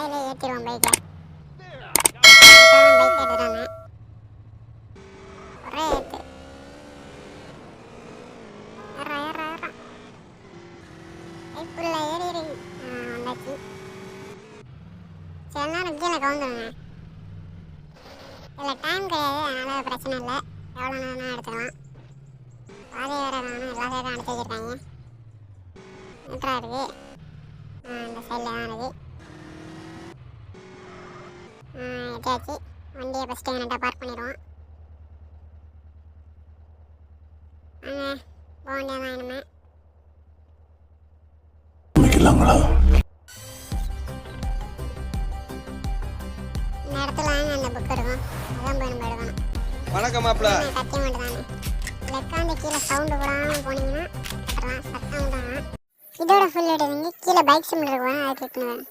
தரையில ஏற்றிடுவோம் பைக்கை. பைக் எடுத்துட்டாங்க. ஒரே ஏற்று பைப்புள்ள ஏறி வந்தாச்சு. சில நேரம் கீழே கவுந்துருங்க. இதில் டைம் கிடையாது, அதனால் பிரச்சனை இல்லை. எவ்வளோ நேரம் எடுத்துக்கலாம். பாதை வேறு காணும், எல்லா சைடும் அடிச்சு வச்சுருக்காங்க. மீட்டராக இருக்குது. இந்த சைடில் தான் இருக்குது. எட்டியாச்சு. வண்டியை ஃபஸ்ட்டு என்கிட்ட பார்க் பண்ணிடுவோம். வாங்க போக வேண்டியதான். இனிமே இந்த இடத்துல அந்த புக் இருக்கும், அதான் போய் நம்ம எடுக்கணும். வணக்கம் மாப்பிள்ள. கத்தி மட்டும் தானே உட்காந்து கீழே சவுண்டு போடாமல் போனீங்கன்னா சத்தம் தான். இதோட ஃபுல் எடுங்க. கீழே பைக் சிம்பிள் இருக்கும், அதை கிளிக் பண்ணுவேன்.